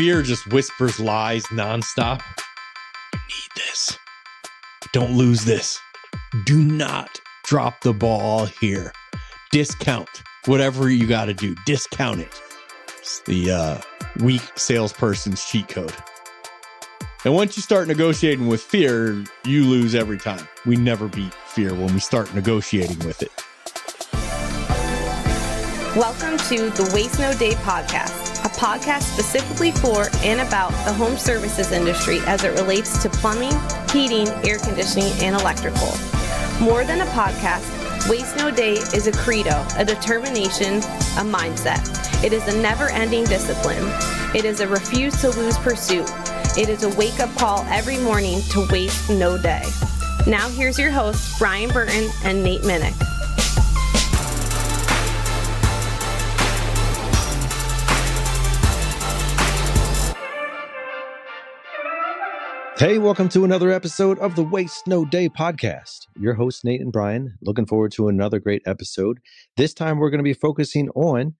fear just whispers lies nonstop. You need this. Don't lose this. Do not drop the ball here. Discount whatever you got to do. Discount it. It's the weak salesperson's cheat code. And once you start negotiating with fear, you lose every time. We never beat fear when we start negotiating with it. Welcome to the Waste No Day podcast, a podcast specifically for and about the home services industry as it relates to plumbing, heating, air conditioning, and electrical. More than a podcast, Waste No Day is a credo, a determination, a mindset. It is a never-ending discipline. It is a refuse to lose pursuit. It is a wake-up call every morning to waste no day. Now here's your hosts, Brian Burton and Nate Minnick. Hey, welcome to another episode of the Waste No Day podcast. Your hosts, Nate and Brian, looking forward to another great episode. This time, we're going to be focusing on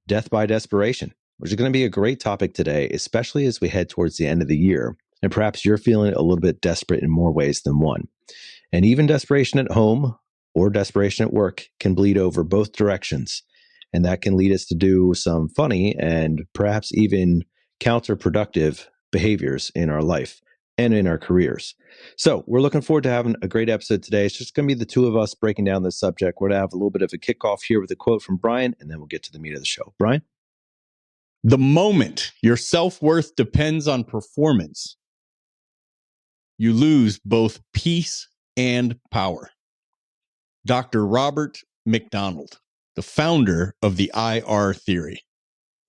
death by desperation, which is going to be a great topic today, especially as we head towards the end of the year. And perhaps you're feeling a little bit desperate in more ways than one. And even desperation at home or desperation at work can bleed over both directions. And that can lead us to do some funny and perhaps even counterproductive behaviors in our life and in our careers. So we're looking forward to having a great episode today. It's just going to be the two of us breaking down this subject. We're going to have a little bit of a kickoff here with a quote from Brian, and then we'll get to the meat of the show. Brian? The moment your self-worth depends on performance, you lose both peace and power. Dr. Robert McDonald, the founder of the IR theory.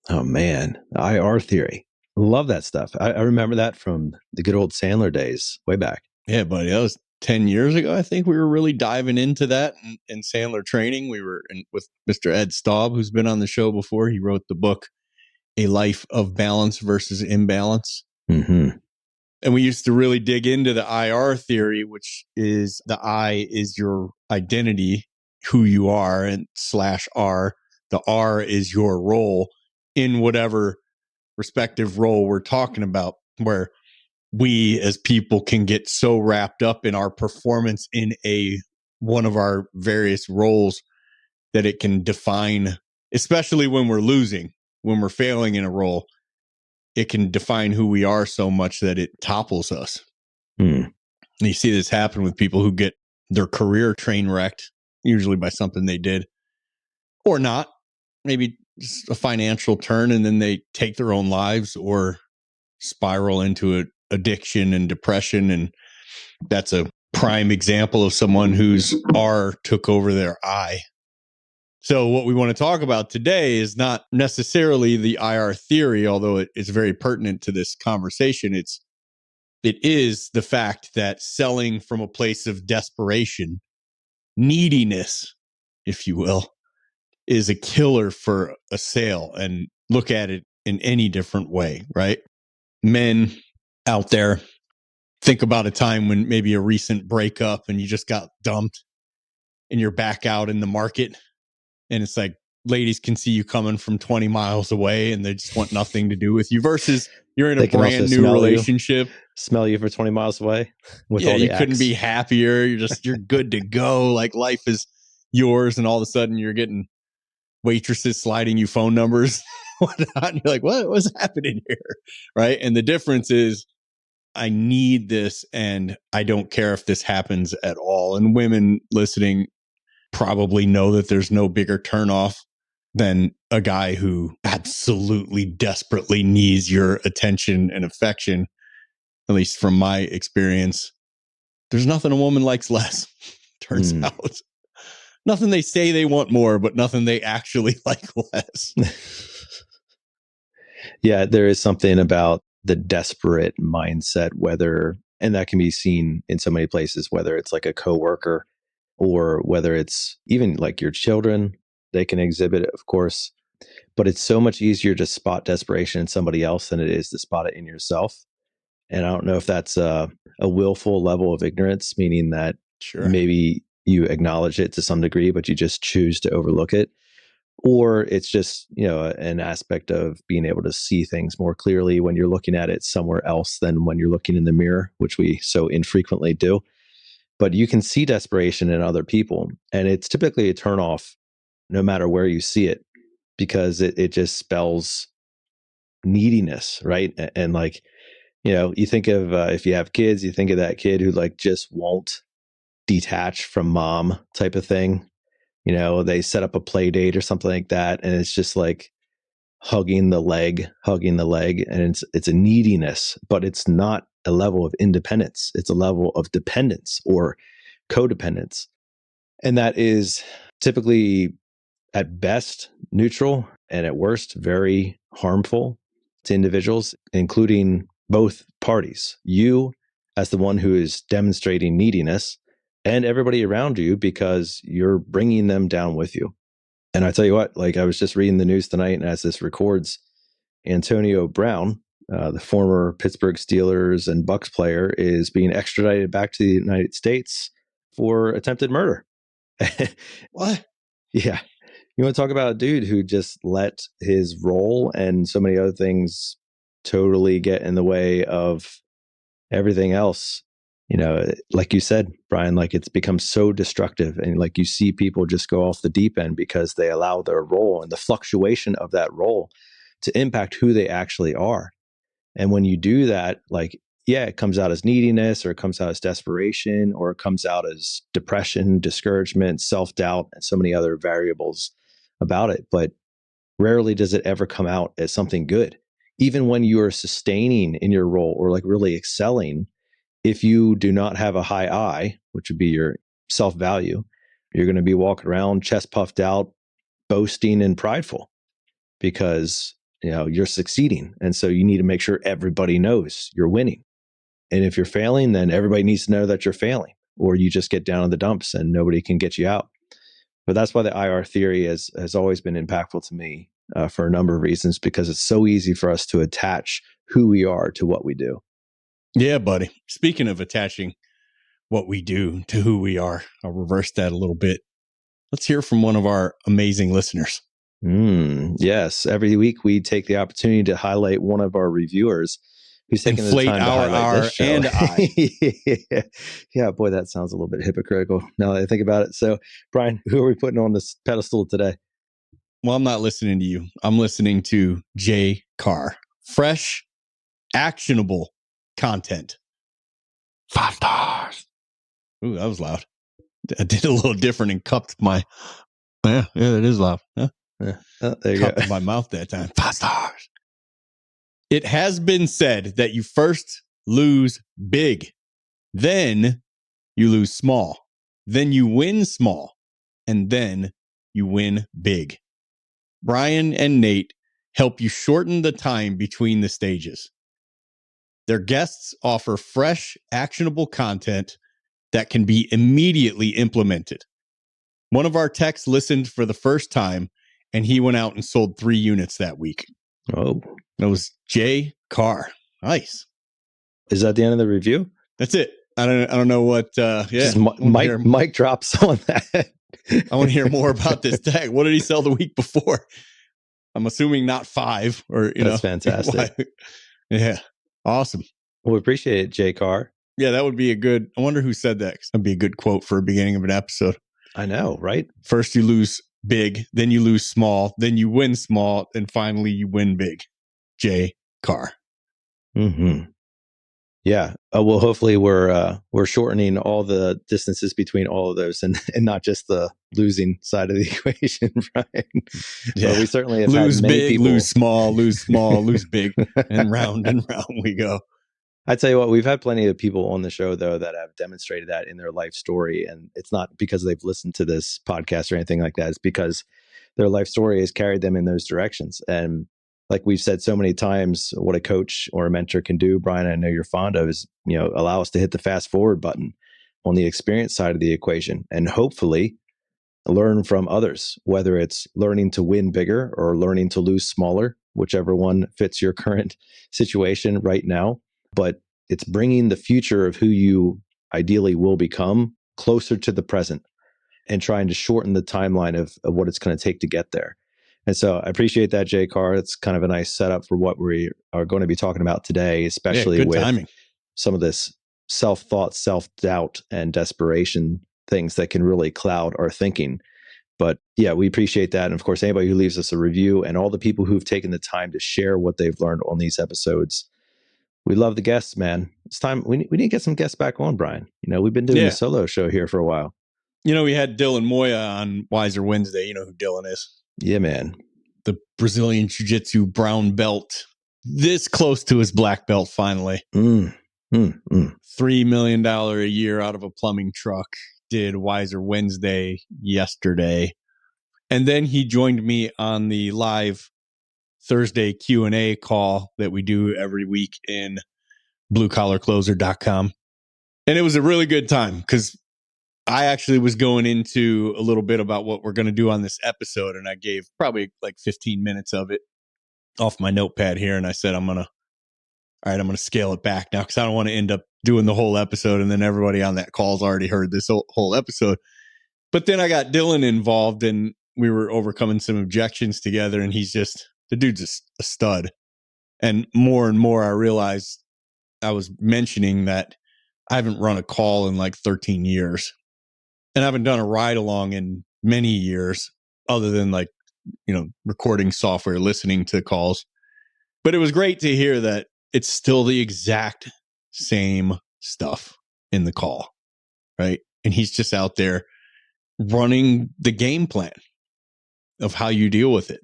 Oh, man. IR theory. Love that stuff. I remember that from the good old Sandler days way back. Yeah, buddy. That was 10 years ago. I think we were really diving into that in Sandler training. We were with Mr. Ed Staub, who's been on the show before. He wrote the book, A Life of Balance versus Imbalance. Mm-hmm. And we used to really dig into the IR theory, which is the I is your identity, who you are, and /R. The R is your role in whatever respective role we're talking about, where we as people can get so wrapped up in our performance in one of our various roles that it can define, especially when we're losing, when we're failing in a role, it can define who we are so much that it topples us. And you see this happen with people who get their career train wrecked, usually by something they did or not, maybe just a financial turn, and then they take their own lives or spiral into addiction and depression. And that's a prime example of someone whose R took over their I. So what we want to talk about today is not necessarily the IR theory, although it is very pertinent to this conversation. It is the fact that selling from a place of desperation, neediness, if you will, is a killer for a sale, and look at it in any different way, right? Men out there, think about a time when maybe a recent breakup and you just got dumped and you're back out in the market, and it's like ladies can see you coming from 20 miles away and they just want nothing to do with you, versus you're in a brand new relationship. Smell you for 20 miles away. With all the you couldn't be happier. You're good to go. Like life is yours, and all of a sudden you're getting waitresses sliding you phone numbers, whatnot. And you're like, what's happening here? Right. And the difference is I need this, and I don't care if this happens at all. And women listening probably know that there's no bigger turnoff than a guy who absolutely desperately needs your attention and affection. At least from my experience, there's nothing a woman likes less, turns out. Nothing they say they want more, but nothing they actually like less. Yeah, there is something about the desperate mindset, and that can be seen in so many places, whether it's like a coworker or whether it's even like your children, they can exhibit it, of course. But it's so much easier to spot desperation in somebody else than it is to spot it in yourself. And I don't know if that's a willful level of ignorance, meaning that maybe you acknowledge it to some degree, but you just choose to overlook it, or it's just, an aspect of being able to see things more clearly when you're looking at it somewhere else than when you're looking in the mirror, which we so infrequently do. But you can see desperation in other people, and it's typically a turnoff no matter where you see it, because it just spells neediness, right? And like, you think of if you have kids, you think of that kid who like just won't detach from mom type of thing. They set up a play date or something like that, and it's just like hugging the leg, and it's a neediness, but it's not a level of independence. It's a level of dependence or codependence. And that is typically at best neutral and at worst very harmful to individuals, including both parties. You as the one who is demonstrating neediness, and everybody around you, because you're bringing them down with you. And I tell you what, like I was just reading the news tonight, and as this records, Antonio Brown, the former Pittsburgh Steelers and Bucks player, is being extradited back to the United States for attempted murder. What? Yeah. You want to talk about a dude who just let his role and so many other things totally get in the way of everything else. Like you said, Brian, like it's become so destructive, and like you see people just go off the deep end because they allow their role and the fluctuation of that role to impact who they actually are. And when you do that, like, yeah, it comes out as neediness, or it comes out as desperation, or it comes out as depression, discouragement, self-doubt, and so many other variables about it. But rarely does it ever come out as something good. Even when you are sustaining in your role or like really excelling, if you do not have a high I, which would be your self-value, you're going to be walking around chest puffed out, boasting and prideful, because you're succeeding. And so you need to make sure everybody knows you're winning. And if you're failing, then everybody needs to know that you're failing, or you just get down in the dumps and nobody can get you out. But that's why the IR theory has always been impactful to me for a number of reasons, because it's so easy for us to attach who we are to what we do. Yeah, buddy. Speaking of attaching what we do to who we are, I'll reverse that a little bit. Let's hear from one of our amazing listeners. Yes. Every week we take the opportunity to highlight one of our reviewers who's taking the time to highlight this show. And I. Yeah, boy, that sounds a little bit hypocritical now that I think about it. So, Brian, who are we putting on this pedestal today? Well, I'm not listening to you. I'm listening to Jay Carr. Fresh, actionable content. 5 stars. Ooh, that was loud. I did a little different and cupped my... Yeah, it is loud. Huh? Yeah. Oh, there you cupped go. my mouth that time. 5 stars. It has been said that you first lose big, then you lose small, then you win small, and then you win big. Brian and Nate help you shorten the time between the stages. Their guests offer fresh, actionable content that can be immediately implemented. One of our techs listened for the first time, and he went out and sold 3 units that week. Oh, it was Jay Carr. Nice. Is that the end of the review? That's it. I don't know what. Yeah, mic drops on that. I want to hear more about this tech. What did he sell the week before? I'm assuming not 5 or That's fantastic. Yeah, awesome. Well, we appreciate it, Jay Carr. Yeah, that would be a good. I wonder who said that. That'd be a good quote for a beginning of an episode. I know, right? First you lose big, then you lose small, then you win small, and finally you win big. Jay Carr. Mm-hmm. Yeah. Well, hopefully we're shortening all the distances between all of those, and not just the losing side of the equation, Brian. Yeah. But we certainly have lose had many big, people lose small, lose big, and round we go. I tell you what, we've had plenty of people on the show, though, that have demonstrated that in their life story. And it's not because they've listened to this podcast or anything like that. It's because their life story has carried them in those directions. And like we've said so many times, what a coach or a mentor can do, Brian, I know you're fond of, is, allow us to hit the fast forward button on the experience side of the equation and hopefully learn from others, whether it's learning to win bigger or learning to lose smaller, whichever one fits your current situation right now. But it's bringing the future of who you ideally will become closer to the present and trying to shorten the timeline of what it's going to take to get there. And so I appreciate that, Jay Carr. It's kind of a nice setup for what we are going to be talking about today, especially with timing. Some of this self-thought, self-doubt, and desperation things that can really cloud our thinking. But yeah, we appreciate that. And of course, anybody who leaves us a review and all the people who've taken the time to share what they've learned on these episodes. We love the guests, man. It's time. We need to get some guests back on, Brian. We've been doing the solo show here for a while. We had Dylan Moya on Wiser Wednesday. You know who Dylan is? Yeah, man. The Brazilian Jiu-Jitsu brown belt. This close to his black belt, finally. $3 million a year out of a plumbing truck. Did Wiser Wednesday yesterday. And then he joined me on the live Thursday Q&A call that we do every week in bluecollarcloser.com. And it was a really good time because I actually was going into a little bit about what we're going to do on this episode. And I gave probably like 15 minutes of it off my notepad here. And I said, I'm going to scale it back now because I don't want to end up doing the whole episode. And then everybody on that call's already heard this whole episode. But then I got Dylan involved and we were overcoming some objections together. And the dude's a stud. And more, I realized I was mentioning that I haven't run a call in like 13 years. And I haven't done a ride along in many years other than recording software, listening to calls. But it was great to hear that it's still the exact same stuff in the call, right? And he's just out there running the game plan of how you deal with it.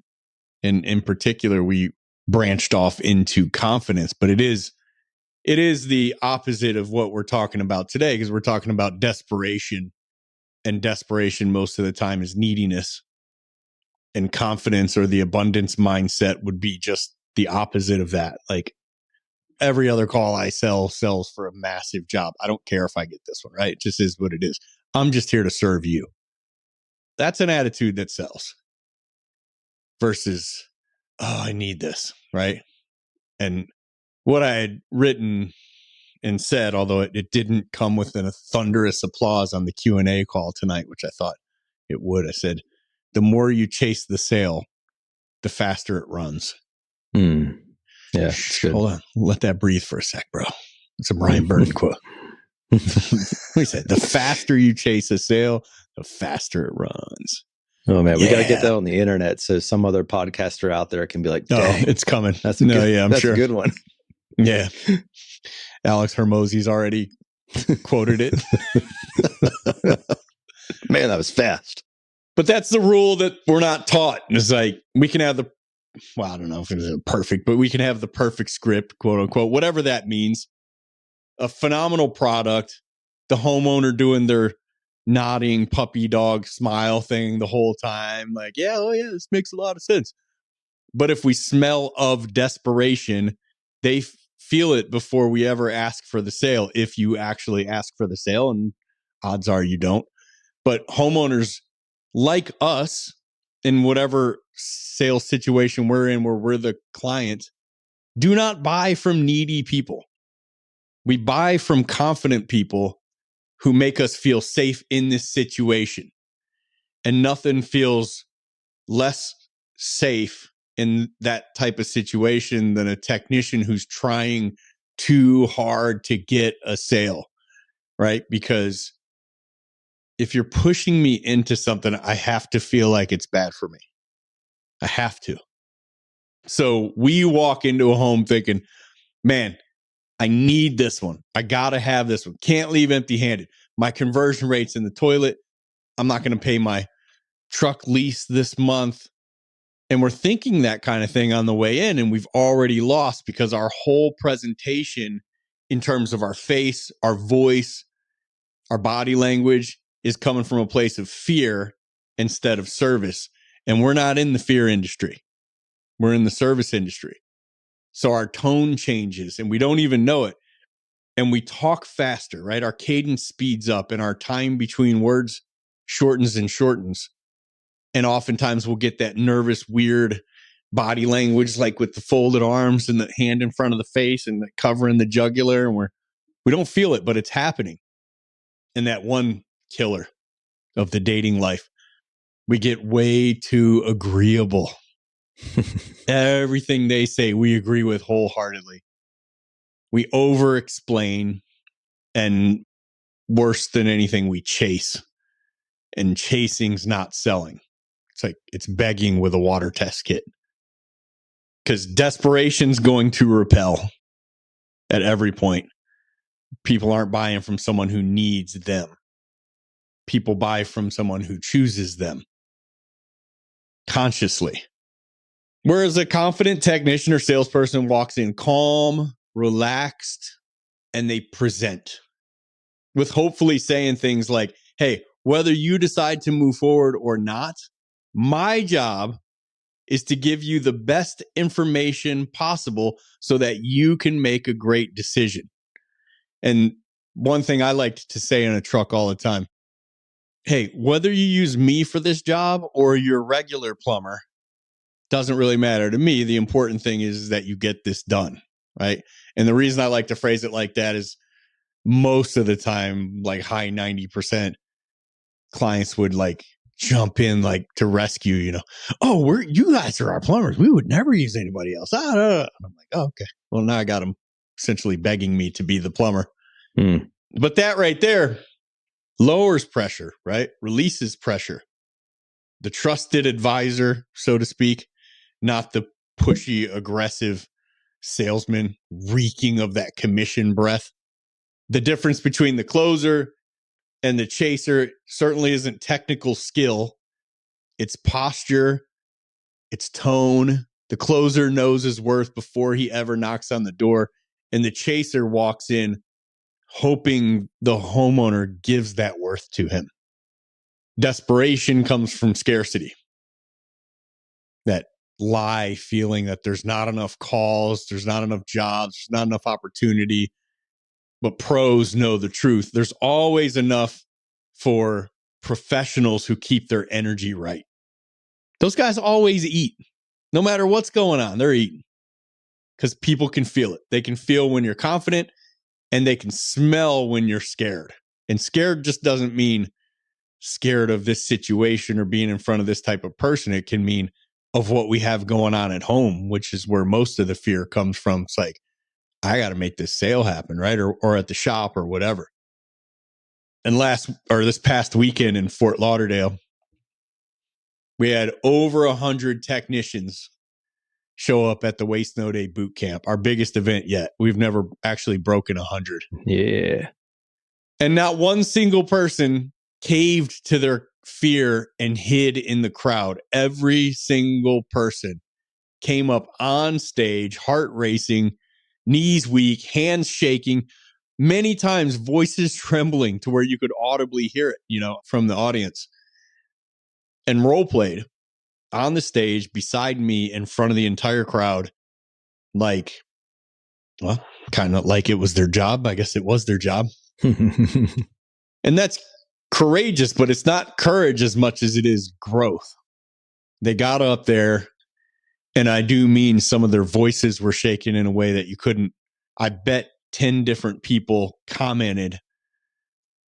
And in particular, we branched off into confidence, but it is the opposite of what we're talking about today because we're talking about desperation. And desperation most of the time is neediness, and confidence or the abundance mindset would be just the opposite of that. Like every other call I sells for a massive job. I don't care if I get this one, right? It just is what it is. I'm just here to serve you. That's an attitude that sells versus, oh, I need this, right? And what I had written and said, although it didn't come with a thunderous applause on the Q&A call tonight, which I thought it would. I said, the more you chase the sale, the faster it runs. Yeah, it's good. Hold on. Let that breathe for a sec, bro. It's a Brian Burton quote. He said, the faster you chase a sale, the faster it runs. Oh, man, we got to get that on the internet so some other podcaster out there can be like, dang, it's coming. I'm sure. That's a good one. Yeah. Alex Hermosi's already quoted it. Man, that was fast. But that's the rule that we're not taught. It's like we can have I don't know if it's perfect, but we can have the perfect script, quote unquote, whatever that means. A phenomenal product, the homeowner doing their nodding puppy dog smile thing the whole time. Like, this makes a lot of sense. But if we smell of desperation, they feel it before we ever ask for the sale. If you actually ask for the sale, and odds are you don't. But homeowners like us in whatever sales situation we're in, where we're the client, do not buy from needy people. We buy from confident people who make us feel safe in this situation. And nothing feels less safe in that type of situation than a technician who's trying too hard to get a sale, right? Because if you're pushing me into something, I have to feel like it's bad for me. I have to. So we walk into a home thinking, man, I need this one. I got to have this one. Can't leave empty-handed. My conversion rate's in the toilet. I'm not going to pay my truck lease this month. And we're thinking that kind of thing on the way in, and we've already lost because our whole presentation in terms of our face, our voice, our body language is coming from a place of fear instead of service. And we're not in the fear industry. We're in the service industry. So our tone changes and we don't even know it. And we talk faster, right? Our cadence speeds up and our time between words shortens and shortens. And oftentimes we'll get that nervous, weird body language, like with the folded arms and the hand in front of the face and the covering the jugular. And we don't feel it, but it's happening. And that one killer of the dating life, we get way too agreeable Everything they say, we agree with wholeheartedly. We over explain, and worse than anything, we chase. And chasing's not selling. It's like it's begging with a water test kit. Because desperation's going to repel at every point. People aren't buying from someone who needs them. People buy from someone who chooses them consciously. Whereas a confident technician or salesperson walks in calm, relaxed, and they present with hopefully saying things like, hey, whether you decide to move forward or not, my job is to give you the best information possible so that you can make a great decision. And one thing I like to say in a truck all the time, hey, whether you use me for this job or your regular plumber, doesn't really matter to me. The important thing is that you get this done, right? And the reason I like to phrase it like that is most of the time, like high 90%, clients would like jump in like to rescue, oh, you guys are our plumbers. We would never use anybody else. And I'm like, oh, okay. Well, now I got them essentially begging me to be the plumber. But that right there lowers pressure, right? Releases pressure. The trusted advisor, so to speak, not the pushy, aggressive salesman reeking of that commission breath. The difference between the closer and the chaser certainly isn't technical skill. It's posture, it's tone. The closer knows his worth before he ever knocks on the door, and the chaser walks in hoping the homeowner gives that worth to him. Desperation comes from scarcity. That lie feeling that there's not enough calls, there's not enough jobs, there's not enough opportunity. But pros know the truth. There's always enough for professionals who keep their energy right. Those guys always eat. No matter what's going on, they're eating. Because people can feel it. They can feel when you're confident, and they can smell when you're scared. And scared just doesn't mean scared of this situation or being in front of this type of person. It can mean of what we have going on at home, which is where most of the fear comes from. It's like, I got to make this sale happen, right? Or at the shop or whatever. And this past weekend in Fort Lauderdale, we had over 100 technicians show up at the Waste No Day boot camp, our biggest event yet. We've never actually broken 100. Yeah. And not one single person caved to their fear and hid in the crowd. Every single person came up on stage, heart racing, knees weak, hands shaking, many times voices trembling to where you could audibly hear it, from the audience, and role played on the stage beside me in front of the entire crowd. Like, well, kind of like it was their job. I guess it was their job. And that's courageous, but it's not courage as much as it is growth. They got up there, and I do mean some of their voices were shaken in a way that you couldn't. I bet 10 different people commented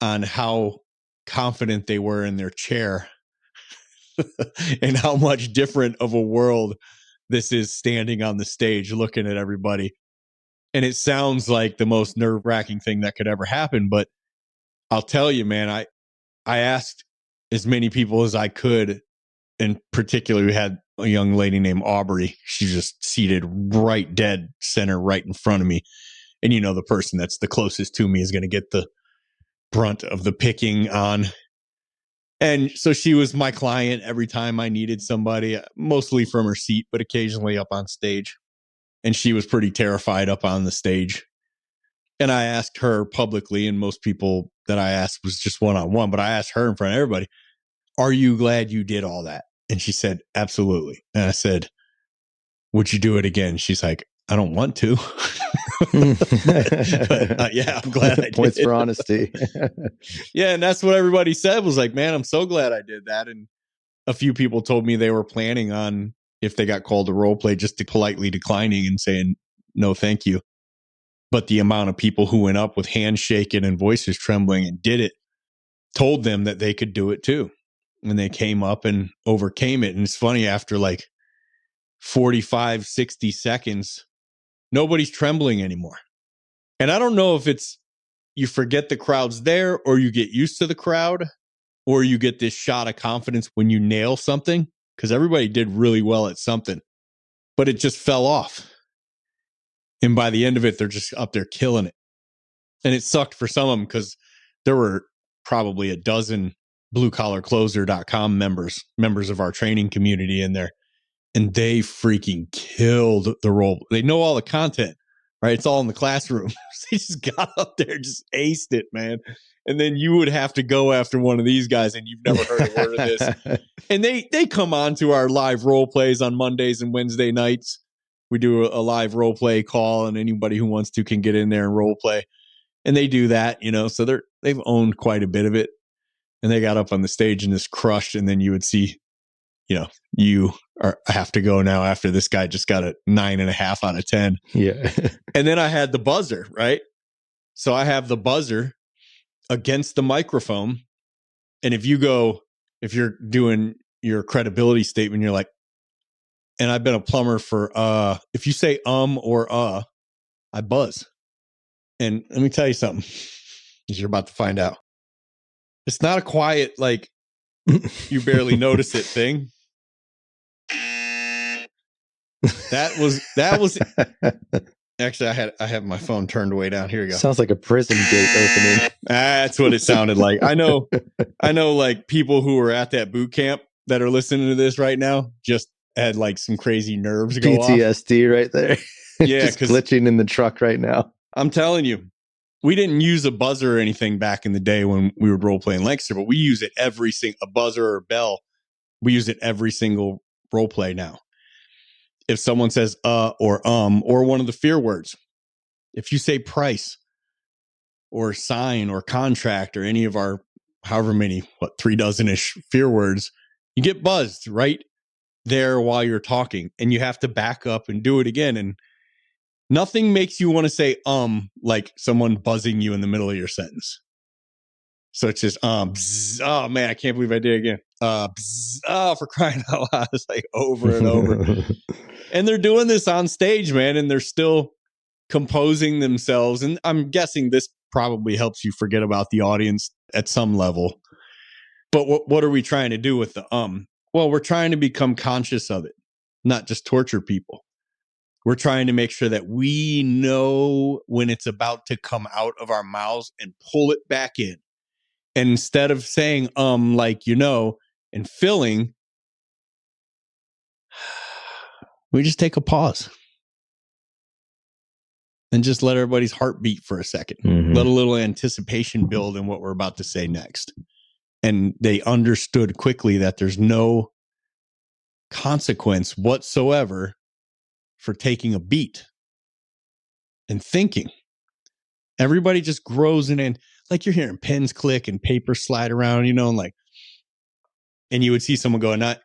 on how confident they were in their chair and how much different of a world this is standing on the stage looking at everybody. And it sounds like the most nerve-wracking thing that could ever happen. But I'll tell you, man, I asked as many people as I could. In particular, we had a young lady named Aubrey. She's just seated right dead center right in front of me. And the person that's the closest to me is going to get the brunt of the picking on. And so she was my client every time I needed somebody, mostly from her seat, but occasionally up on stage. And she was pretty terrified up on the stage. And I asked her publicly, and most people that I asked was just one-on-one, but I asked her in front of everybody, are you glad you did all that? And she said, absolutely. And I said, would you do it again? She's like, I don't want to. But yeah, I'm glad I did. Points for honesty. Yeah, and that's what everybody said was like, man, I'm so glad I did that. And a few people told me they were planning on, if they got called to role play, just to politely declining and saying, no, thank you. But the amount of people who went up with hands shaking and voices trembling and did it told them that they could do it too. And they came up and overcame it. And it's funny, after like 45, 60 seconds, nobody's trembling anymore. And I don't know if it's you forget the crowd's there, or you get used to the crowd, or you get this shot of confidence when you nail something, because everybody did really well at something, but it just fell off. And by the end of it, they're just up there killing it. And it sucked for some of them because there were probably a dozen bluecollarcloser.com members of our training community in there. And they freaking killed the role. They know all the content, right? It's all in the classroom. They just got up there, just aced it, man. And then you would have to go after one of these guys, and you've never heard a word of this. And they come on to our live role plays on Mondays and Wednesday nights. We do a live role play call, and anybody who wants to can get in there and role play. And they do that, so they've owned quite a bit of it. And they got up on the stage and just crushed. And then you would see, you have to go now after this guy just got a 9.5 out of 10. Yeah. And then I had the buzzer, right? So I have the buzzer against the microphone. And if you're doing your credibility statement, you're like, and I've been a plumber for, if you say or I buzz. And let me tell you something, as you're about to find out. It's not a quiet, like, you barely notice it thing. That was actually, I have my phone turned way down. Here you go. Sounds like a prison gate opening. That's what it sounded like. I know like people who are at that boot camp that are listening to this right now just had like some crazy nerves go off. PTSD right there. Yeah. Just glitching in the truck right now. I'm telling you, we didn't use a buzzer or anything back in the day when we would role play in Lancaster, but we use it a buzzer or a bell. We use it every single role play now. If someone says or one of the fear words, if you say price or sign or contract or any of our however many, 3 dozen-ish fear words, you get buzzed right there while you're talking, and you have to back up and do it again. And nothing makes you want to say like someone buzzing you in the middle of your sentence. So it's just bzz, oh man, I can't believe I did it again. Bzz, oh, for crying out loud. It's like over and over. And they're doing this on stage, man, and they're still composing themselves. And I'm guessing this probably helps you forget about the audience at some level. But what are we trying to do with the Well, we're trying to become conscious of it, not just torture people. We're trying to make sure that we know when it's about to come out of our mouths and pull it back in. And instead of saying, like, and filling, we just take a pause and just let everybody's heart beat for a second. Mm-hmm. Let a little anticipation build in what we're about to say next. And they understood quickly that there's no consequence whatsoever for taking a beat and thinking. Everybody just grows in, and like you're hearing pens click and paper slide around, and you would see someone go, not,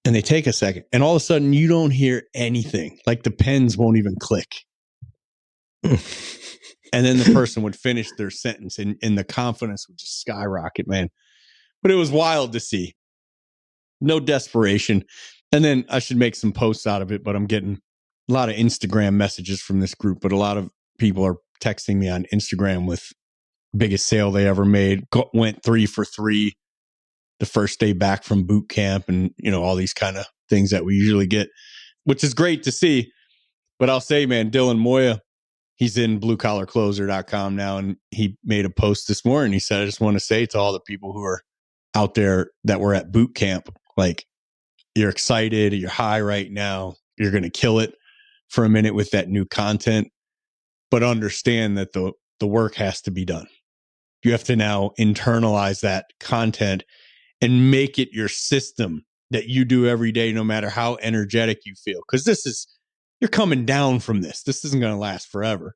and they take a second, and all of a sudden you don't hear anything. Like the pens won't even click. And then the person would finish their sentence, and the confidence would just skyrocket, man. But it was wild to see. No desperation. And then I should make some posts out of it, but I'm getting a lot of Instagram messages from this group, but a lot of people are texting me on Instagram with biggest sale they ever made. Went 3 for 3 the first day back from boot camp, and all these kind of things that we usually get, which is great to see. But I'll say, man, Dylan Moya, he's in bluecollarcloser.com now, and he made a post this morning. He said, I just want to say to all the people who are out there that were at boot camp, like, you're excited, you're high right now, you're going to kill it for a minute with that new content, but understand that the work has to be done. You have to now internalize that content and make it your system that you do every day, no matter how energetic you feel. Because you're coming down from this. This isn't going to last forever.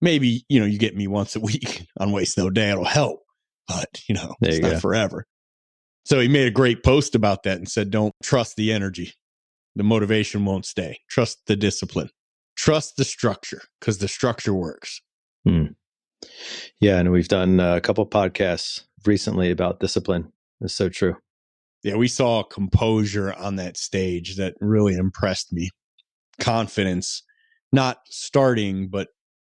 Maybe, you get me once a week on Waste No Day, it'll help, but it's not forever. So he made a great post about that and said, don't trust the energy. The motivation won't stay. Trust the discipline. Trust the structure, because the structure works. Yeah, and we've done a couple podcasts recently about discipline. It's so true. Yeah, we saw composure on that stage that really impressed me. Confidence, not starting, but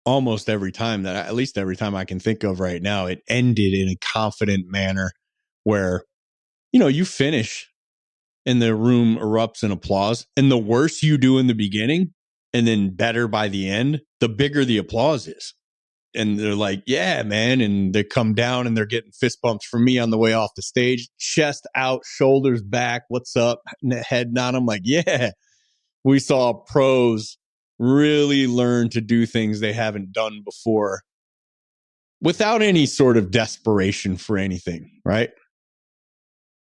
almost every time at least every time I can think of right now, it ended in a confident manner where, you finish and the room erupts in applause. And the worse you do in the beginning and then better by the end, the bigger the applause is. And they're like, yeah, man. And they come down and they're getting fist bumps from me on the way off the stage, chest out, shoulders back. What's up? Head nod. I'm like, yeah, we saw pros really learn to do things they haven't done before without any sort of desperation for anything, right?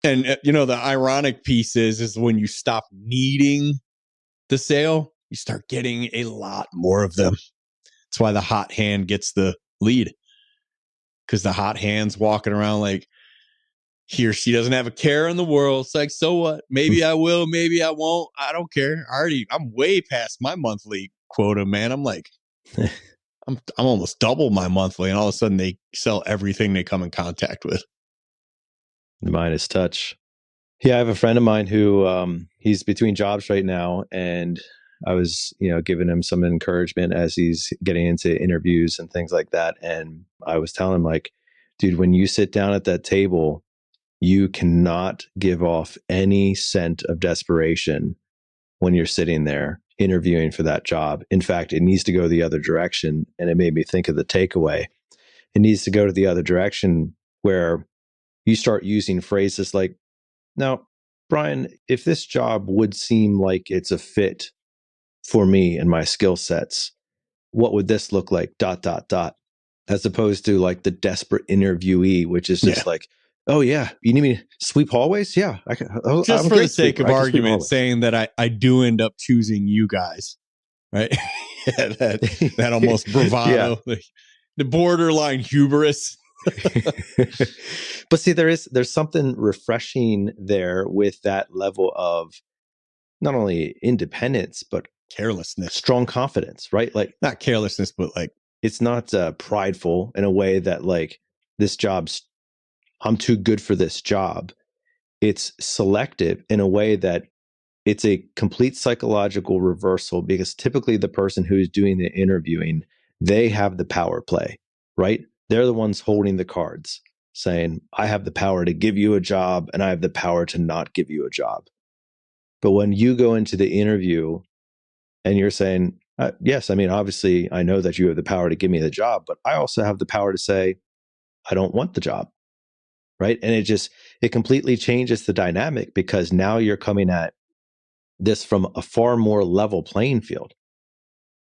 And the ironic piece is when you stop needing the sale, you start getting a lot more of them. That's why the hot hand gets the lead, because the hot hand's walking around like he or she doesn't have a care in the world. It's like, so what? Maybe I will, maybe I won't. I don't care. I'm way past my monthly quota, man. I'm like, I'm almost double my monthly, and all of a sudden they sell everything they come in contact with. The Midas touch. Yeah, I have a friend of mine who he's between jobs right now, and I was, giving him some encouragement as he's getting into interviews and things like that. And I was telling him, like, dude, when you sit down at that table, you cannot give off any scent of desperation when you're sitting there interviewing for that job. In fact, it needs to go the other direction. And it made me think of the takeaway. It needs to go to the other direction where you start using phrases like, now, Brian, if this job would seem like it's a fit for me and my skill sets, what would this look like? ... As opposed to like the desperate interviewee, which is just like, oh yeah, you need me to sweep hallways? Yeah, I can. Just for the sake of argument, saying that I do end up choosing you guys, right? that almost bravado, the borderline hubris. But see, there's something refreshing there with that level of not only independence but carelessness, strong confidence, right? Like not carelessness, but like it's not prideful in a way that like I'm too good for this job. It's selective in a way that it's a complete psychological reversal, because typically the person who's doing the interviewing, they have the power play, right? They're the ones holding the cards, saying, I have the power to give you a job and I have the power to not give you a job. But when you go into the interview and you're saying, yes, I mean, obviously I know that you have the power to give me the job, but I also have the power to say, I don't want the job, right? And it completely changes the dynamic, because now you're coming at this from a far more level playing field.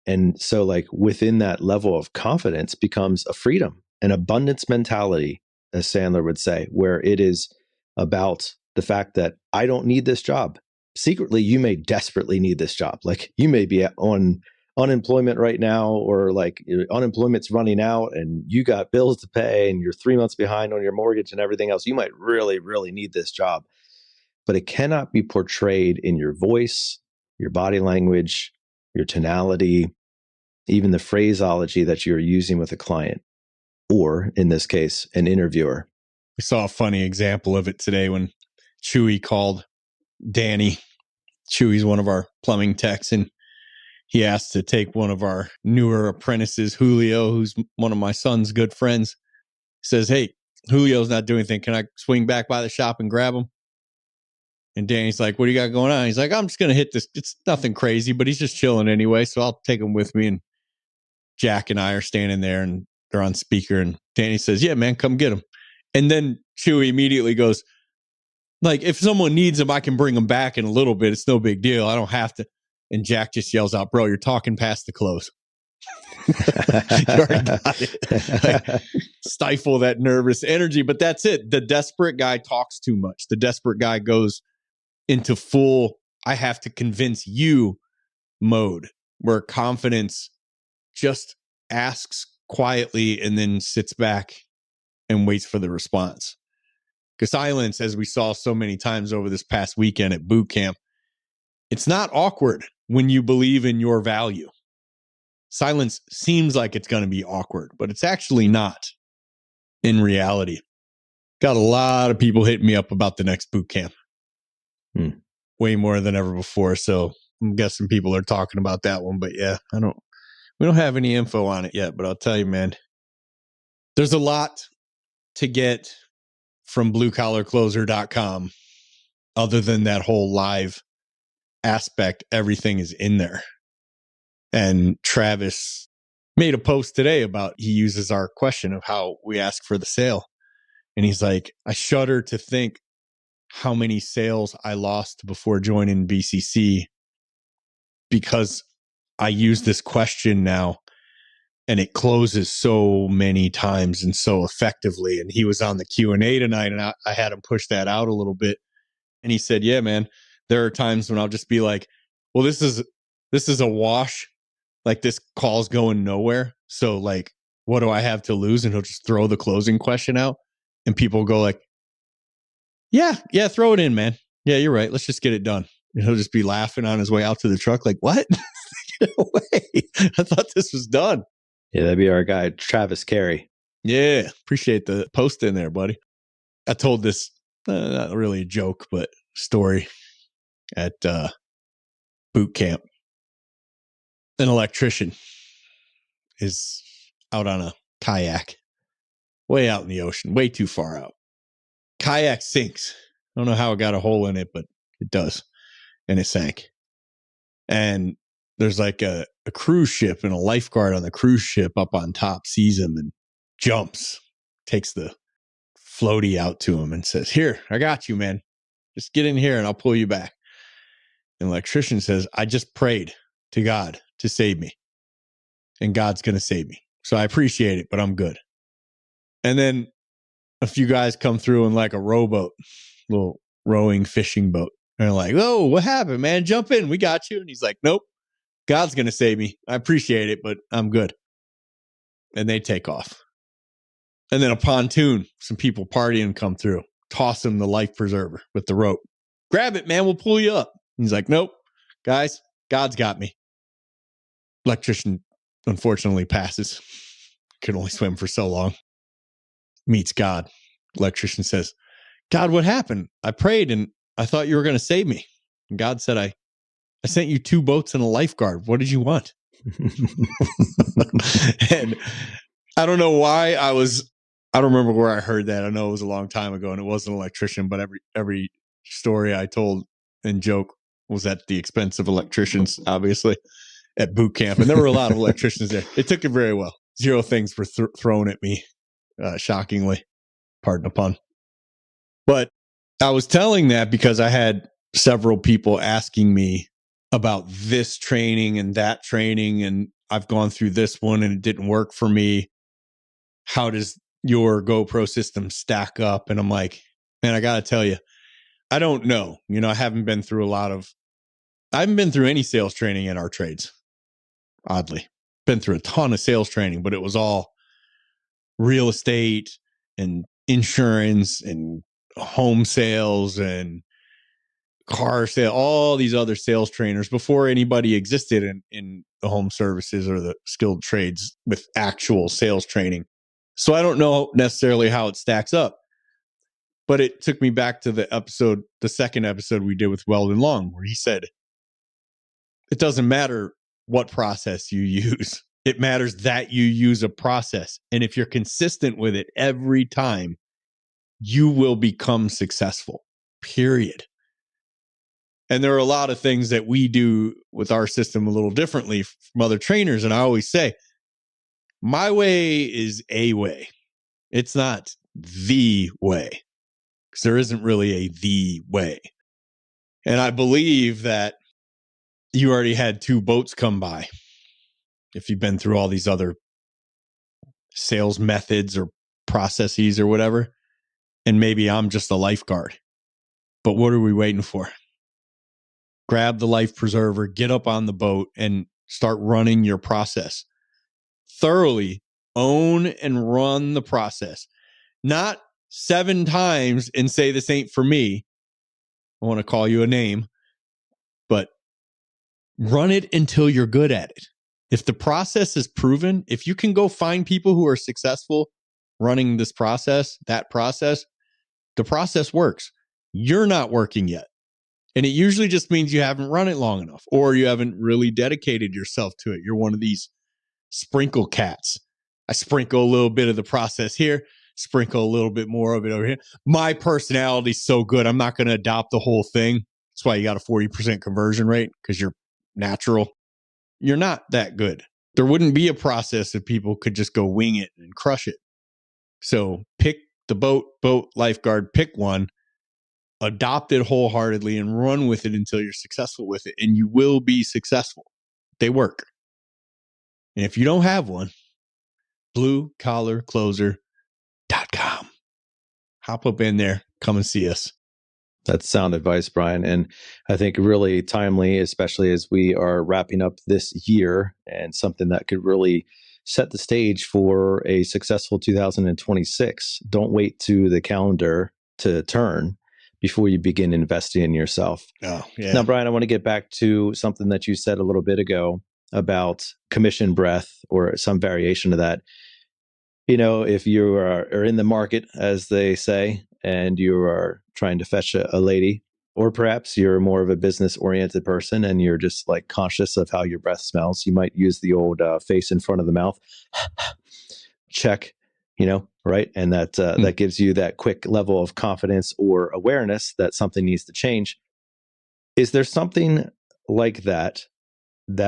And so like within that level of confidence becomes a freedom, an abundance mentality, as Sandler would say, where it is about the fact that I don't need this job. Secretly, you may desperately need this job. Like you may be on unemployment right now, or like unemployment's running out and you got bills to pay and you're 3 months behind on your mortgage and everything else. You might really, really need this job. But it cannot be portrayed in your voice, your body language, your tonality, even the phraseology that you're using with a client, or in this case, an interviewer. We saw a funny example of it today when Chewy called Danny. Chewy's one of our plumbing techs, and he asked to take one of our newer apprentices, Julio, who's one of my son's good friends. He says, hey, Julio's not doing anything. Can I swing back by the shop and grab him? And Danny's like, what do you got going on? He's like, I'm just going to hit this. It's nothing crazy, but he's just chilling anyway. So I'll take him with me. And Jack and I are standing there and they're on speaker. And Danny says, yeah, man, come get him. And then Chewy immediately goes, like, if someone needs him, I can bring him back in a little bit. It's no big deal. I don't have to. And Jack just yells out, bro, you're talking past the close. You already got it. Like, stifle that nervous energy. But that's it. The desperate guy talks too much. The desperate guy goes into full, I have to convince you mode, where confidence just asks quietly and then sits back and waits for the response. Because silence, as we saw so many times over this past weekend at boot camp, it's not awkward when you believe in your value. Silence seems like it's going to be awkward, but it's actually not in reality. Got a lot of people hitting me up about the next boot camp. way more than ever before. So I'm guessing people are talking about that one. But yeah, we don't have any info on it yet. But I'll tell you, man, there's a lot to get from bluecollarcloser.com other than that whole live aspect. Everything is in there. And Travis made a post today about he uses our question of how we ask for the sale. And he's like, I shudder to think how many sales I lost before joining BCC because I use this question now and it closes so many times and so effectively. And he was on the Q&A tonight and I had him push that out a little bit. And he said, yeah, man, there are times when I'll just be like, well, this is a wash. Like this call's going nowhere. So like, what do I have to lose? And he'll just throw the closing question out and people go like, yeah, throw it in, man. Yeah, you're right. Let's just get it done. And he'll just be laughing on his way out to the truck. Like, what? Get away. I thought this was done. Yeah, that'd be our guy, Travis Carey. Yeah. Appreciate the post in there, buddy. I told this, not really a joke, but story at boot camp. An electrician is out on a kayak, way out in the ocean, way too far out. Kayak sinks. I don't know how it got a hole in it, but it does. And it sank. And there's like a cruise ship and a lifeguard on the cruise ship up on top sees him and jumps, takes the floaty out to him and says, here, I got you, man. Just get in here and I'll pull you back. And the electrician says, I just prayed to God to save me. And God's going to save me. So I appreciate it, but I'm good. And then a few guys come through in like a rowboat, little rowing fishing boat. And they're like, oh, what happened, man? Jump in. We got you. And he's like, nope, God's going to save me. I appreciate it, but I'm good. And they take off. And then a pontoon, some people partying come through, toss him the life preserver with the rope. Grab it, man. We'll pull you up. And he's like, nope, guys, God's got me. Electrician, unfortunately, passes. Can only swim for so long. Meets God. Electrician says, God, what happened? I prayed and I thought you were going to save me. And God said, I sent you 2 boats and a lifeguard. What did you want? And I don't know why I don't remember where I heard that. I know it was a long time ago and it was an electrician, but every story I told and joke was at the expense of electricians, obviously, at boot camp. And there were a lot of electricians there. They took it very well. 0 things were thrown at me, shockingly. Pardon the pun. But I was telling that because I had several people asking me about this training and that training, and I've gone through this one and it didn't work for me. How does your GoPro system stack up? And I'm like, man, I got to tell you, I don't know. I haven't been through any sales training in our trades. Oddly, been through a ton of sales training, but it was all real estate and insurance and home sales and car sale, all these other sales trainers before anybody existed in the home services or the skilled trades with actual sales training. So I don't know necessarily how it stacks up, but it took me back to the second episode we did with Weldon Long, where he said, it doesn't matter what process you use. It matters that you use a process. And if you're consistent with it every time, you will become successful, period. And there are a lot of things that we do with our system a little differently from other trainers. And I always say, my way is a way. It's not the way, because there isn't really the way. And I believe that you already had 2 boats come by. If you've been through all these other sales methods or processes or whatever, and maybe I'm just a lifeguard. But what are we waiting for? Grab the life preserver, get up on the boat, and start running your process. Thoroughly own and run the process. Not 7 times and say, this ain't for me. I want to call you a name, but run it until you're good at it. If the process is proven, if you can go find people who are successful running this process, that process, the process works. You're not working yet. And it usually just means you haven't run it long enough or you haven't really dedicated yourself to it. You're one of these sprinkle cats. I sprinkle a little bit of the process here, sprinkle a little bit more of it over here. My personality's so good, I'm not going to adopt the whole thing. That's why you got a 40% conversion rate, because you're natural. You're not that good. There wouldn't be a process if people could just go wing it and crush it. So pick the boat, lifeguard, pick one, adopt it wholeheartedly and run with it until you're successful with it. And you will be successful. They work. And if you don't have one, bluecollarcloser.com. Hop up in there. Come and see us. That's sound advice, Brian. And I think really timely, especially as we are wrapping up this year, and something that could really set the stage for a successful 2026. Don't wait to the calendar to turn before you begin investing in yourself. Oh, yeah. Now, Brian, I want to get back to something that you said a little bit ago about commission breath or some variation of that. You know, if you are in the market, as they say, and you are trying to fetch a lady, or perhaps you're more of a business oriented person and you're just like conscious of how your breath smells, you might use the old face in front of the mouth. Check, right? And that gives you that quick level of confidence or awareness that something needs to change. Is there something like that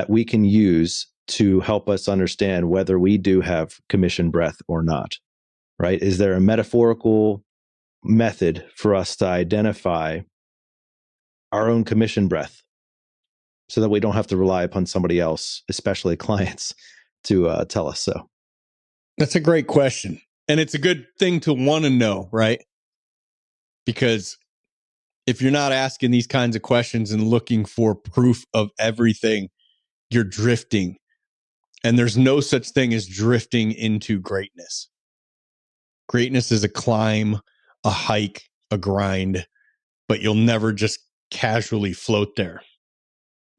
we can use to help us understand whether we do have commission breath or not, right? Is there a metaphorical method for us to identify our own commission breath so that we don't have to rely upon somebody else, especially clients, to tell us so? That's a great question. And it's a good thing to want to know, right? Because if you're not asking these kinds of questions and looking for proof of everything, you're drifting. And there's no such thing as drifting into greatness. Greatness is a climb, a hike, a grind, but you'll never just casually float there.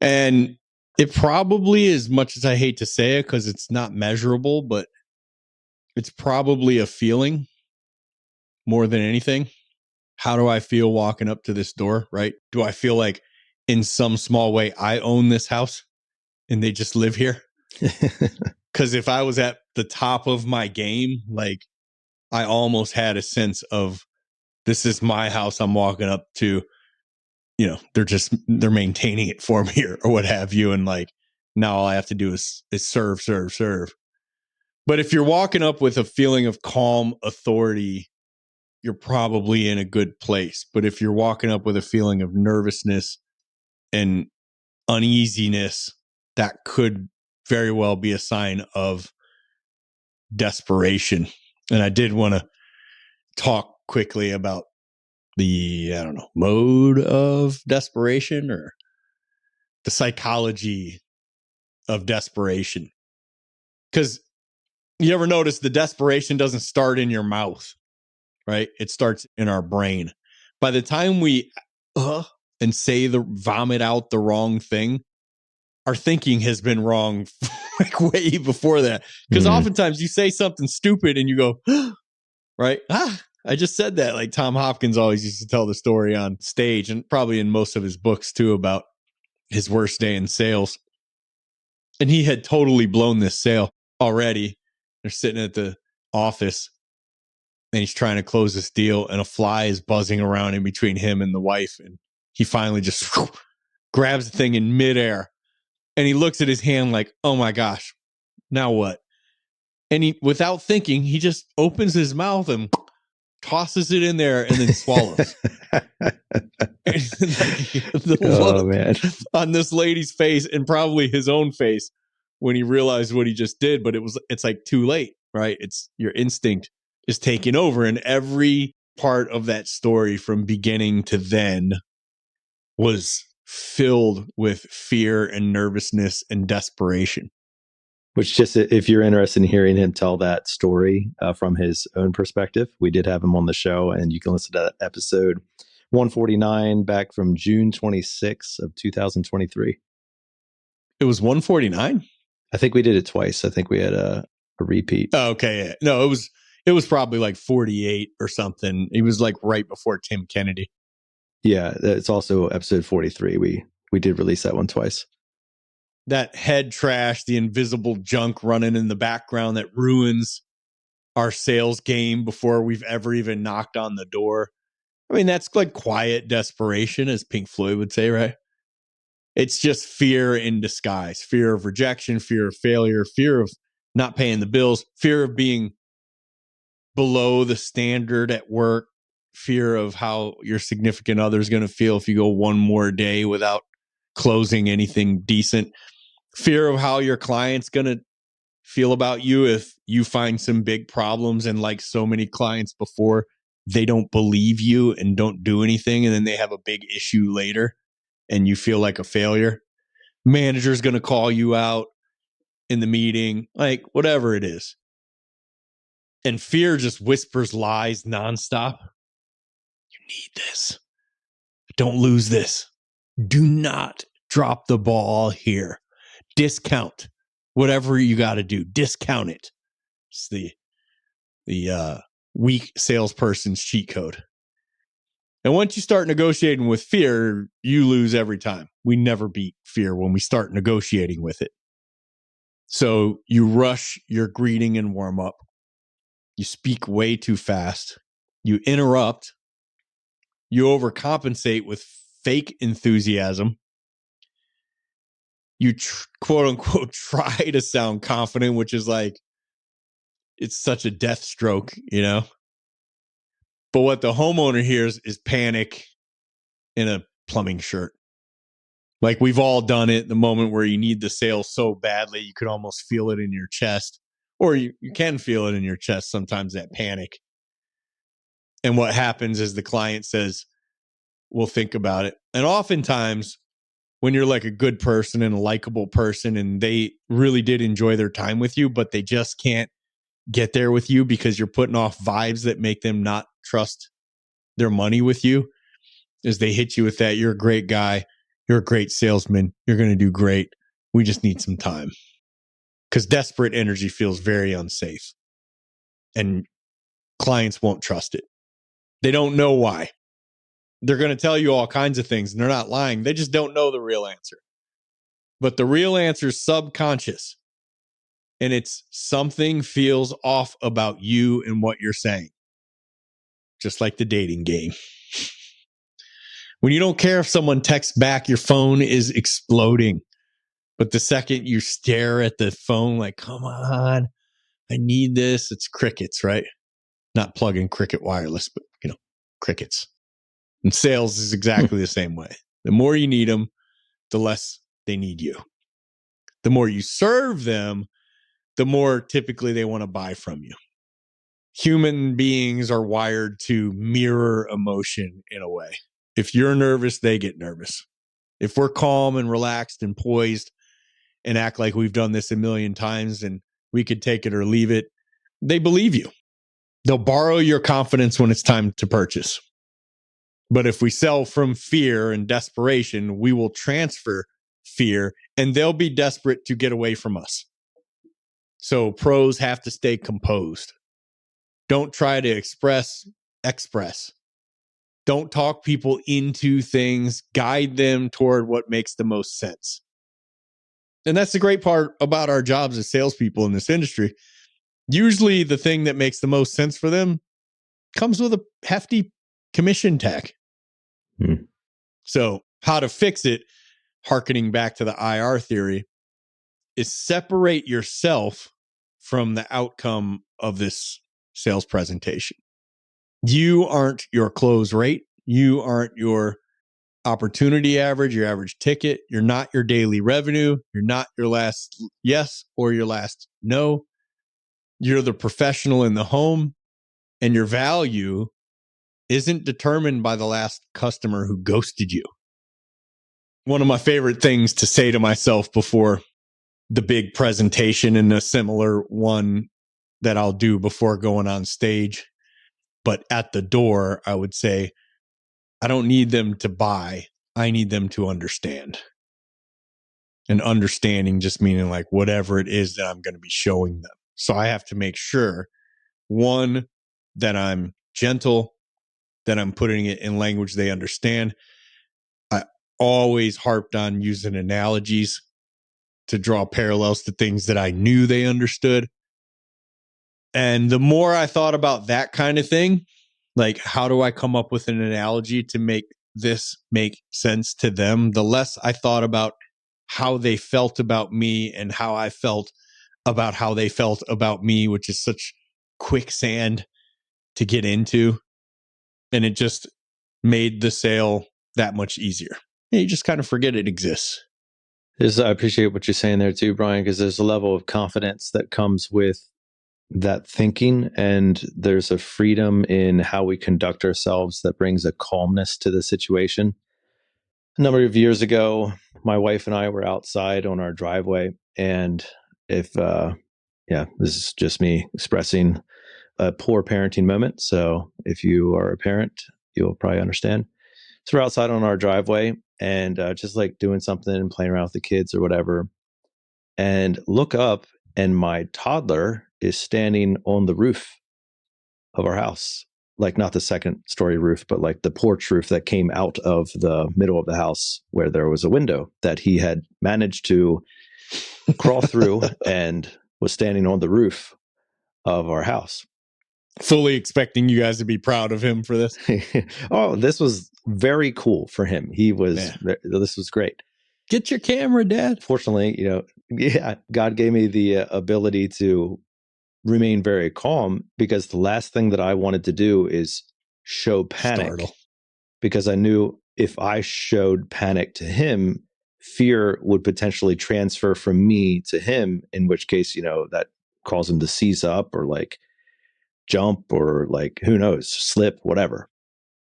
And it probably, as much as I hate to say it, because it's not measurable, but it's probably a feeling more than anything. How do I feel walking up to this door, right? Do I feel like in some small way I own this house and they just live here? Because if I was at the top of my game, like I almost had a sense of this is my house I'm walking up to, they're maintaining it for me or what have you. And like, now all I have to do is serve. But if you're walking up with a feeling of calm authority, you're probably in a good place. But if you're walking up with a feeling of nervousness and uneasiness, that could very well be a sign of desperation. And I did want to talk quickly about the, mode of desperation or the psychology of desperation. Because you ever notice the desperation doesn't start in your mouth, right? It starts in our brain. By the time we and vomit out the wrong thing, our thinking has been wrong like way before that. Because oftentimes you say something stupid and you go, right? I just said that. Like Tom Hopkins always used to tell the story on stage and probably in most of his books too about his worst day in sales. And he had totally blown this sale already. They're sitting at the office and he's trying to close this deal and a fly is buzzing around in between him and the wife. And he finally just grabs the thing in midair and he looks at his hand like, oh my gosh, now what? And he, without thinking, he just opens his mouth and tosses it in there and then swallows. The look man. on this lady's face and probably his own face when he realized what he just did, but it's like too late, right? It's your instinct is taking over, and every part of that story from beginning to then was filled with fear and nervousness and desperation. Which, just if you're interested in hearing him tell that story from his own perspective, we did have him on the show, and you can listen to that episode 149 back from June 26 of 2023. It was 149? I think we did it twice. I think we had a repeat. Oh, okay. Yeah. No, it was probably like 48 or something. It was like right before Tim Kennedy. Yeah, it's also episode 43. We did release that one twice. That head trash, the invisible junk running in the background that ruins our sales game before we've ever even knocked on the door. I mean, that's like quiet desperation, as Pink Floyd would say, right? It's just fear in disguise, fear of rejection, fear of failure, fear of not paying the bills, fear of being below the standard at work, fear of how your significant other is going to feel if you go one more day without closing anything decent, fear of how your client's going to feel about you if you find some big problems. And like so many clients before, they don't believe you and don't do anything. And then they have a big issue later and you feel like a failure. Manager's going to call you out in the meeting, like whatever it is. And fear just whispers lies nonstop. You need this. Don't lose this. Do not drop the ball here. Discount whatever you got to do. Discount it. It's the weak salesperson's cheat code. And once you start negotiating with fear, you lose every time. We never beat fear when we start negotiating with it. So you rush your greeting and warm up. You speak way too fast. You interrupt. You overcompensate with fake enthusiasm. You quote unquote try to sound confident, which is like, it's such a death stroke, you know? But what the homeowner hears is panic in a plumbing shirt. Like we've all done it, the moment where you need the sale so badly, you could almost feel it in your chest, or you can feel it in your chest sometimes, that panic. And what happens is the client says, we'll think about it. And oftentimes, when you're like a good person and a likable person and they really did enjoy their time with you, but they just can't get there with you because you're putting off vibes that make them not trust their money with you, is they hit you with that, you're a great guy, you're a great salesman, you're going to do great, we just need some time. Because desperate energy feels very unsafe and clients won't trust it. They don't know why. They're going to tell you all kinds of things and they're not lying. They just don't know the real answer. But the real answer is subconscious. And it's something feels off about you and what you're saying. Just like the dating game. When you don't care if someone texts back, your phone is exploding. But the second you stare at the phone like, come on, I need this, it's crickets, right? Not plug-in Cricket wireless, but, crickets. And sales is exactly the same way. The more you need them, the less they need you. The more you serve them, the more typically they want to buy from you. Human beings are wired to mirror emotion in a way. If you're nervous, they get nervous. If we're calm and relaxed and poised and act like we've done this a million times and we could take it or leave it, they believe you. They'll borrow your confidence when it's time to purchase. But if we sell from fear and desperation, we will transfer fear and they'll be desperate to get away from us. So pros have to stay composed. Don't try to express. Don't talk people into things. Guide them toward what makes the most sense. And that's the great part about our jobs as salespeople in this industry. Usually the thing that makes the most sense for them comes with a hefty commission tag. So how to fix it, hearkening back to the IR theory, is separate yourself from the outcome of this sales presentation. You aren't your close rate. You aren't your opportunity average, your average ticket. You're not your daily revenue. You're not your last yes or your last no. You're the professional in the home, and your value isn't determined by the last customer who ghosted you. One of my favorite things to say to myself before the big presentation, and a similar one that I'll do before going on stage, but at the door, I would say, I don't need them to buy. I need them to understand. And understanding just meaning like whatever it is that I'm going to be showing them. So I have to make sure, one, that I'm gentle, that I'm putting it in language they understand. I always harped on using analogies to draw parallels to things that I knew they understood. And the more I thought about that kind of thing, like how do I come up with an analogy to make this make sense to them, the less I thought about how they felt about me and how I felt about how they felt about me, which is such quicksand to get into. And it just made the sale that much easier. You just kind of forget it exists. I appreciate what you're saying there too, Brian, because there's a level of confidence that comes with that thinking, and there's a freedom in how we conduct ourselves that brings a calmness to the situation. A number of years ago, my wife and I were outside on our driveway, and this is just me expressing a poor parenting moment. So if you are a parent, you'll probably understand. So we're outside on our driveway and just like doing something and playing around with the kids or whatever, and look up, and my toddler is standing on the roof of our house, like not the second story roof, but like the porch roof that came out of the middle of the house where there was a window that he had managed to crawl through and was standing on the roof of our house. Fully expecting you guys to be proud of him for this. Oh, this was very cool for him. This was great. Get your camera, Dad. Fortunately, God gave me the ability to remain very calm, because the last thing that I wanted to do is show panic. Startle. Because I knew if I showed panic to him, fear would potentially transfer from me to him, in which case, that calls him to seize up or like jump or like, who knows, slip, whatever.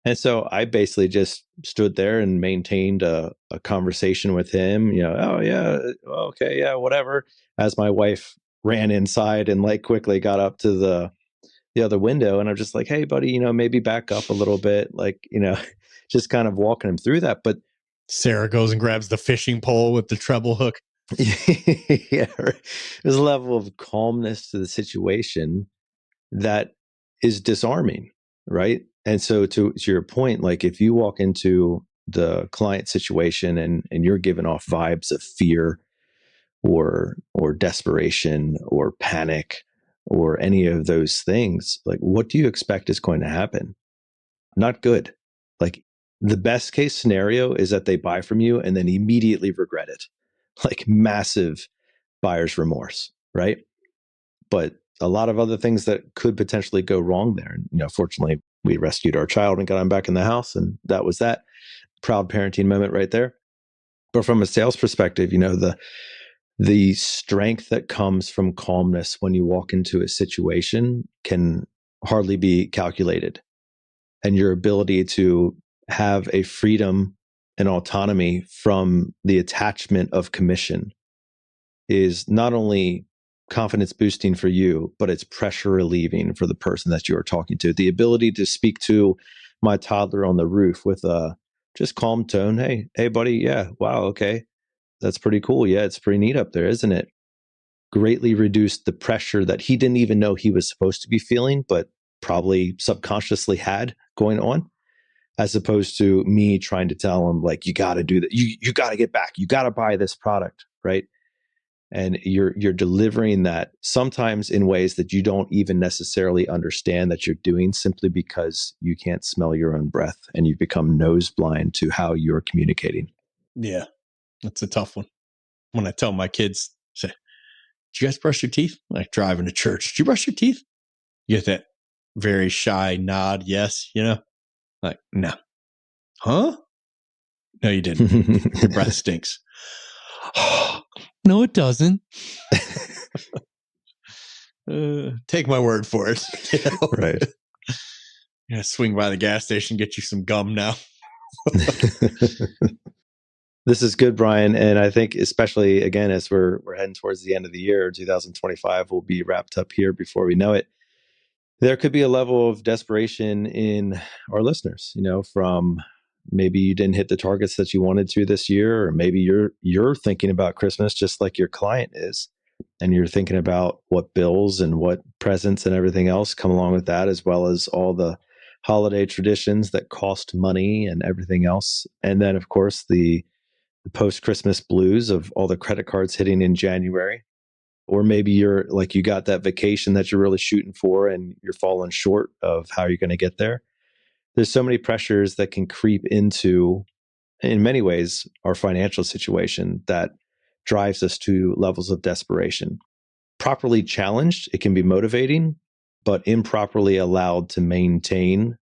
And so I basically just stood there and maintained a conversation with him, oh yeah, okay, yeah, whatever. As my wife ran inside and like quickly got up to the other window, and I'm just like, hey buddy, maybe back up a little bit, like, just kind of walking him through that. But Sarah goes and grabs the fishing pole with the treble hook. Yeah, there's a level of calmness to the situation that is disarming, right? And so to your point, like if you walk into the client situation and you're giving off vibes of fear or desperation or panic or any of those things, like what do you expect is going to happen? Not good. Like the best case scenario is that they buy from you and then immediately regret it. Like massive buyer's remorse, right? But a lot of other things that could potentially go wrong there. And, fortunately, we rescued our child and got him back in the house. And that was that proud parenting moment right there. But from a sales perspective, the strength that comes from calmness when you walk into a situation can hardly be calculated. And your ability to have a freedom and autonomy from the attachment of commission is not only confidence boosting for you, but it's pressure relieving for the person that you are talking to. The ability to speak to my toddler on the roof with a just calm tone. Hey, buddy. Yeah. Wow. Okay. That's pretty cool. Yeah. It's pretty neat up there, isn't it? Greatly reduced the pressure that he didn't even know he was supposed to be feeling, but probably subconsciously had going on, as opposed to me trying to tell him, like, you got to do that. You got to get back. You got to buy this product. Right. And you're delivering that sometimes in ways that you don't even necessarily understand that you're doing, simply because you can't smell your own breath and you've become nose blind to how you're communicating. Yeah, that's a tough one. When I tell my kids, say, did you guys brush your teeth? Like driving to church. Did you brush your teeth? You get that very shy nod. Yes. Like, no. Huh? No, you didn't. Your breath stinks. No, it doesn't. Take my word for it. Right. Yeah, swing by the gas station, get you some gum now. This is good, Brian. And I think especially, again, as we're heading towards the end of the year, 2025 will be wrapped up here before we know it. There could be a level of desperation in our listeners, from maybe you didn't hit the targets that you wanted to this year, or maybe you're thinking about Christmas just like your client is, and you're thinking about what bills and what presents and everything else come along with that, as well as all the holiday traditions that cost money and everything else. And then, of course, the post-Christmas blues of all the credit cards hitting in January. Or maybe you're like, you got that vacation that you're really shooting for and you're falling short of how you're going to get there. There's so many pressures that can creep into, in many ways, our financial situation that drives us to levels of desperation. Properly challenged, it can be motivating, but improperly allowed to maintain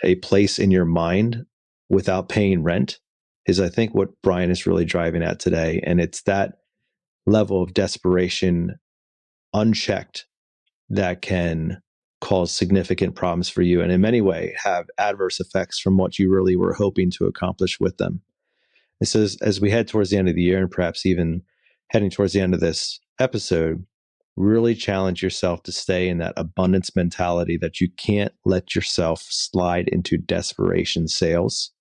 a place in your mind without paying rent is, I think, what Brian is really driving at today. And it's that level of desperation unchecked that can cause significant problems for you and in many ways have adverse effects from what you really were hoping to accomplish with them. And so as we head towards the end of the year and perhaps even heading towards the end of this episode, really challenge yourself to stay in that abundance mentality that you can't let yourself slide into desperation sales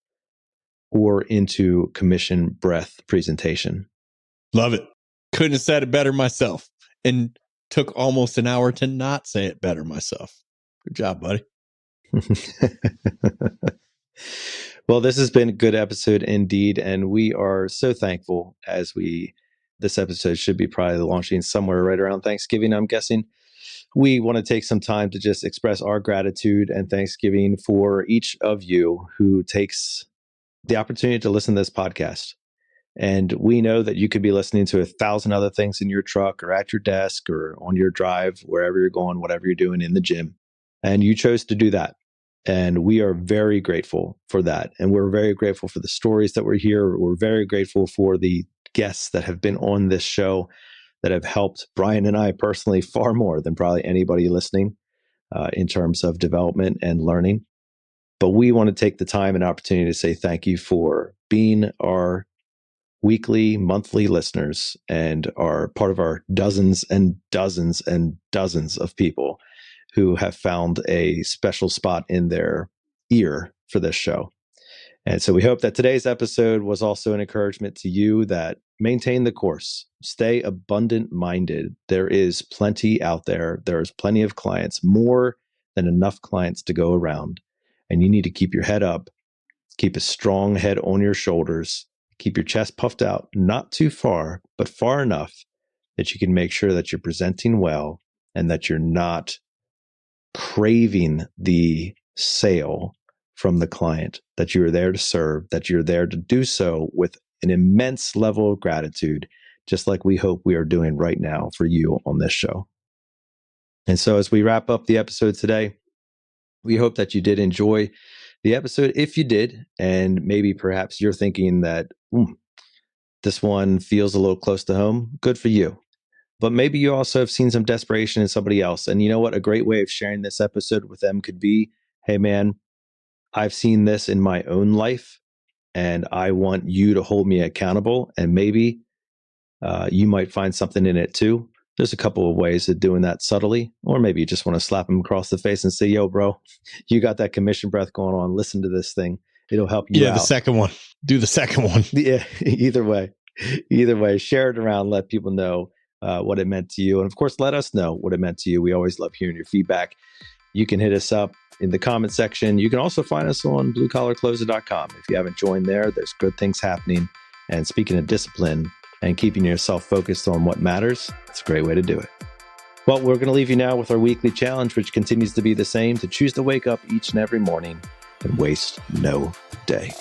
or into commission breath presentation. Love it. Couldn't have said it better myself. And took almost an hour to not say it better myself. Good job, buddy. Well, this has been a good episode indeed. And we are so thankful this episode should be probably launching somewhere right around Thanksgiving, I'm guessing. We want to take some time to just express our gratitude and thanksgiving for each of you who takes the opportunity to listen to this podcast. And we know that you could be listening to 1,000 other things in your truck or at your desk or on your drive, wherever you're going, whatever you're doing in the gym. And you chose to do that. And we are very grateful for that. And we're very grateful for the stories that were here. We're very grateful for the guests that have been on this show that have helped Brian and I personally far more than probably anybody listening in terms of development and learning. But we want to take the time and opportunity to say thank you for being our weekly, monthly listeners and are part of our dozens and dozens and dozens of people who have found a special spot in their ear for this show. And so we hope that today's episode was also an encouragement to you that maintain the course, stay abundant minded. There is plenty out there. There is plenty of clients, more than enough clients to go around. And you need to keep your head up, keep a strong head on your shoulders, keep your chest puffed out, not too far, but far enough that you can make sure that you're presenting well and that you're not craving the sale from the client, that you're there to serve, that you're there to do so with an immense level of gratitude, just like we hope we are doing right now for you on this show. And so as we wrap up the episode today, we hope that you did enjoy the episode. If you did, and maybe perhaps you're thinking that this one feels a little close to home, good for you. But maybe you also have seen some desperation in somebody else. And you know what? A great way of sharing this episode with them could be, hey man, I've seen this in my own life and I want you to hold me accountable. And maybe you might find something in it too. There's a couple of ways of doing that subtly, or maybe you just want to slap them across the face and say, yo, bro, you got that commission breath going on. Listen to this thing. It'll help you out. Yeah, the second one. Do the second one. Yeah, either way, share it around, let people know what it meant to you. And of course, let us know what it meant to you. We always love hearing your feedback. You can hit us up in the comment section. You can also find us on bluecollarcloser.com. If you haven't joined there, there's good things happening. And speaking of discipline and keeping yourself focused on what matters, it's a great way to do it. Well, we're going to leave you now with our weekly challenge, which continues to be the same: to choose to wake up each and every morning and waste no day.